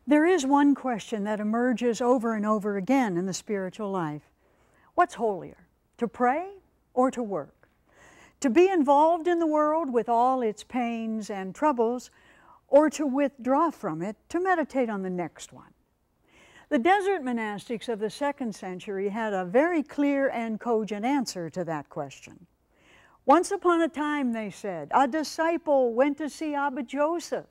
There is one question that emerges over and over again in the spiritual life. What's holier, to pray or to work? To be involved in the world with all its pains and troubles, or to withdraw from it to meditate on the next one? The desert monastics of the 2nd century had a very clear and cogent answer to that question. Once upon a time, they said, a disciple went to see Abba Joseph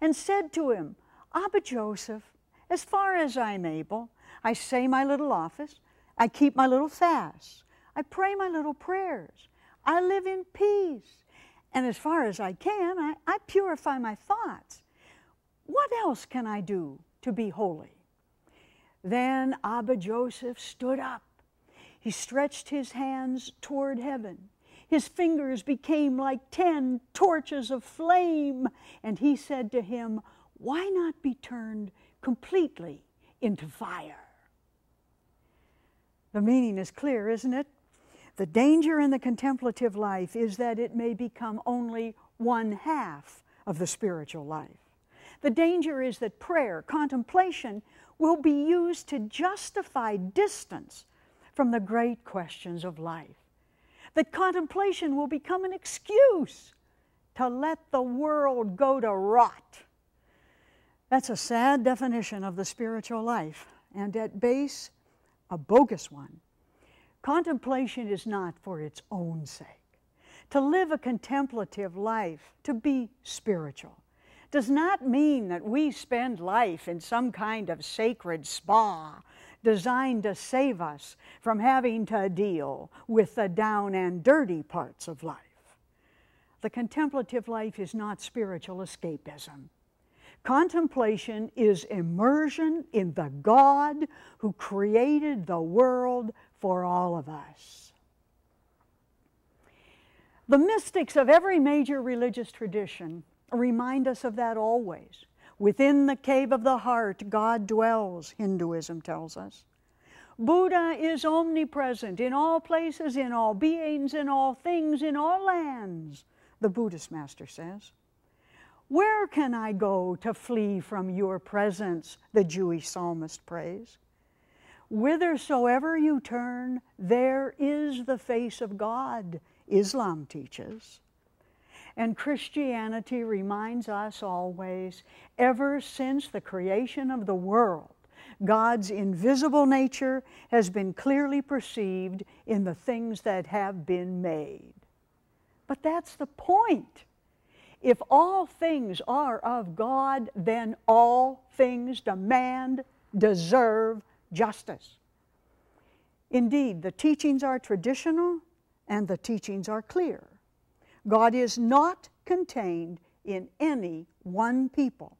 and said to him, Abba Joseph, as far as I'm able, I say my little office, I keep my little fasts, I pray my little prayers, I live in peace, and as far as I can, I purify my thoughts. What else can I do to be holy? Then Abba Joseph stood up. He stretched his hands toward heaven. His fingers became like 10 torches of flame, and he said to him, why not be turned completely into fire? The meaning is clear, isn't it? The danger in the contemplative life is that it may become only one half of the spiritual life. The danger is that prayer, contemplation, will be used to justify distance from the great questions of life. That contemplation will become an excuse to let the world go to rot. That's a sad definition of the spiritual life, and at base, a bogus one. Contemplation is not for its own sake. To live a contemplative life, to be spiritual, does not mean that we spend life in some kind of sacred spa designed to save us from having to deal with the down and dirty parts of life. The contemplative life is not spiritual escapism. Contemplation is immersion in the God who created the world for all of us. The mystics of every major religious tradition remind us of that always. Within the cave of the heart, God dwells, Hinduism tells us. Buddha is omnipresent in all places, in all beings, in all things, in all lands, the Buddhist master says. Where can I go to flee from your presence, the Jewish psalmist prays. Whithersoever you turn, there is the face of God, Islam teaches. And Christianity reminds us always, ever since the creation of the world, God's invisible nature has been clearly perceived in the things that have been made. But that's the point. If all things are of God, then all things demand, deserve justice. Indeed, the teachings are traditional and the teachings are clear. God is not contained in any one people,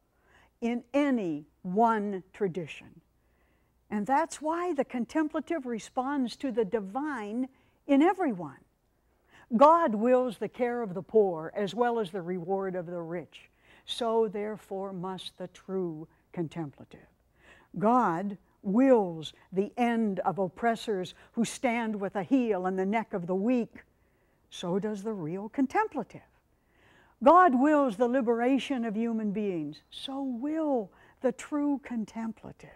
in any one tradition. And that's why the contemplative responds to the divine in everyone. God wills the care of the poor as well as the reward of the rich. So therefore must the true contemplative. God wills the end of oppressors who stand with a heel in the neck of the weak. So does the real contemplative. God wills the liberation of human beings. So will the true contemplative.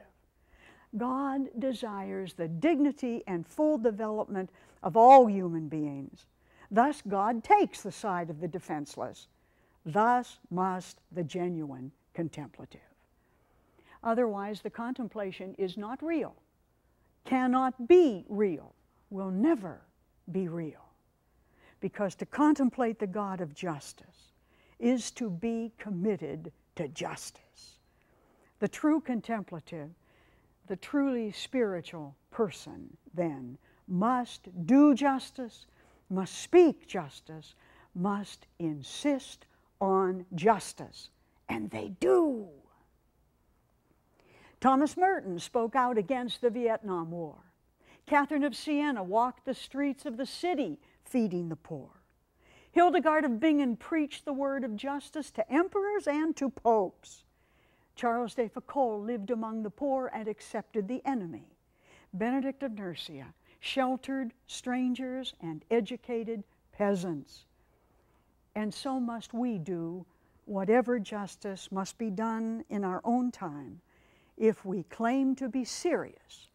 God desires the dignity and full development of all human beings. Thus, God takes the side of the defenseless. Thus must the genuine contemplative. Otherwise, the contemplation is not real, cannot be real, will never be real. Because to contemplate the God of justice is to be committed to justice. The true contemplative, the truly spiritual person, then, must do justice, must speak justice, must insist on justice. And they do. Thomas Merton spoke out against the Vietnam War. Catherine of Siena walked the streets of the city feeding the poor. Hildegard of Bingen preached the word of justice to emperors and to popes. Charles de Foucault lived among the poor and accepted the enemy. Benedict of Nursia sheltered strangers and educated peasants. And so must we do Whatever justice must be done in our own time if we claim to be serious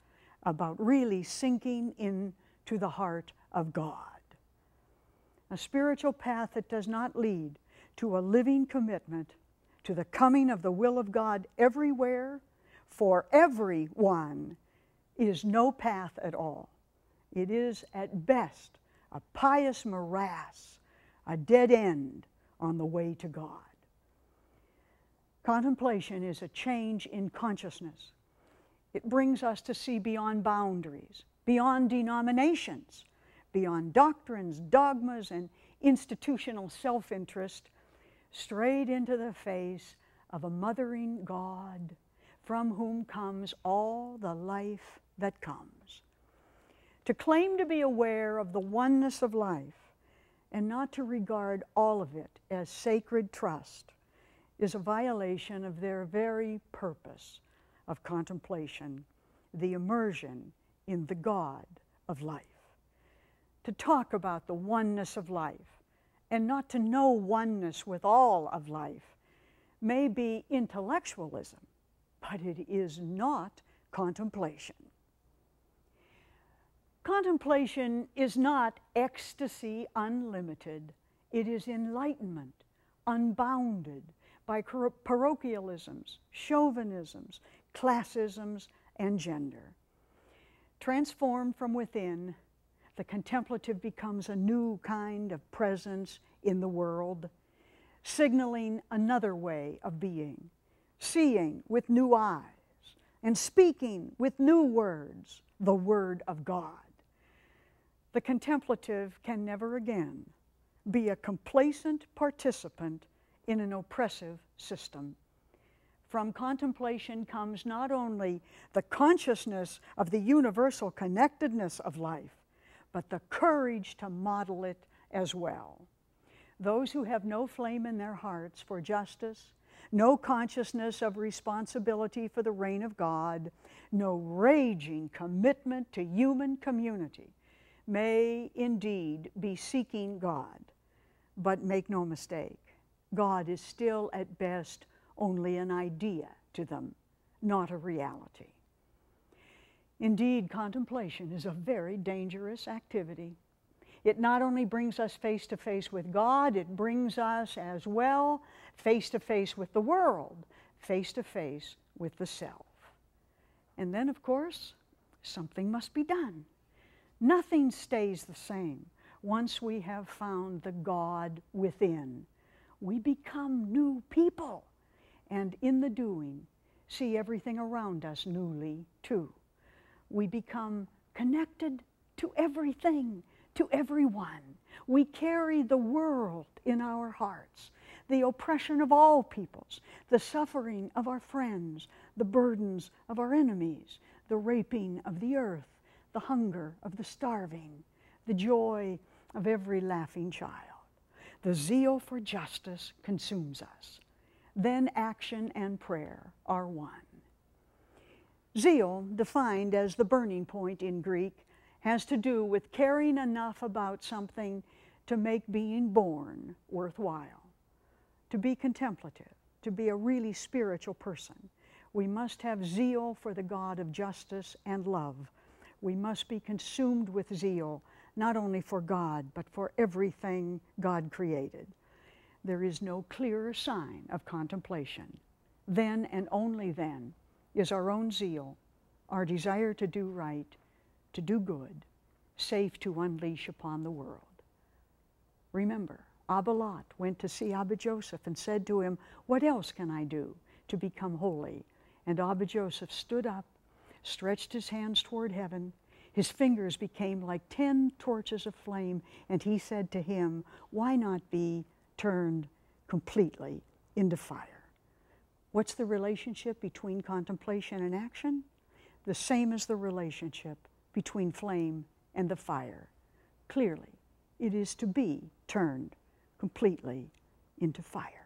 about really sinking into the heart of God. A spiritual path that does not lead to a living commitment to the coming of the will of God everywhere, for everyone, is no path at all. It is at best a pious morass, a dead end on the way to God. Contemplation is a change in consciousness. It brings us to see beyond boundaries, beyond denominations, beyond doctrines, dogmas, and institutional self-interest, straight into the face of a mothering God from whom comes all the life that comes. To claim to be aware of the oneness of life and not to regard all of it as sacred trust is a violation of their very purpose of contemplation, the immersion in the God of life. To talk about the oneness of life and not to know oneness with all of life may be intellectualism, but it is not contemplation. Contemplation is not ecstasy unlimited. It is enlightenment unbounded by parochialisms, chauvinisms, classisms, and gender. Transformed from within, the contemplative becomes a new kind of presence in the world, signaling another way of being, seeing with new eyes, and speaking with new words, the Word of God. The contemplative can never again be a complacent participant in an oppressive system. From contemplation comes not only the consciousness of the universal connectedness of life, but the courage to model it as well. Those who have no flame in their hearts for justice, no consciousness of responsibility for the reign of God, no raging commitment to human community, may indeed be seeking God. But make no mistake, God is still at best only an idea to them, not a reality. Indeed, contemplation is a very dangerous activity. It not only brings us face to face with God, it brings us as well face to face with the world, face to face with the self. And then, of course, something must be done. Nothing stays the same once we have found the God within. We become new people, and in the doing, see everything around us newly, too. We become connected to everything, to everyone. We carry the world in our hearts, the oppression of all peoples, the suffering of our friends, the burdens of our enemies, the raping of the earth, the hunger of the starving, the joy of every laughing child. The zeal for justice consumes us. Then action and prayer are one. Zeal, defined as the burning point in Greek, has to do with caring enough about something to make being born worthwhile. To be contemplative, to be a really spiritual person, we must have zeal for the God of justice and love. We must be consumed with zeal, not only for God, but for everything God created. There is no clearer sign of contemplation. Then and only then is our own zeal, our desire to do right, to do good, safe to unleash upon the world. Remember, Abba Lot went to see Abba Joseph and said to him, "What else can I do to become holy?" And Abba Joseph stood up, stretched his hands toward heaven. His fingers became like 10 torches of flame, and he said to him, "Why not be turned completely into fire?" What's the relationship between contemplation and action? The same as the relationship between flame and the fire. Clearly, it is to be turned completely into fire.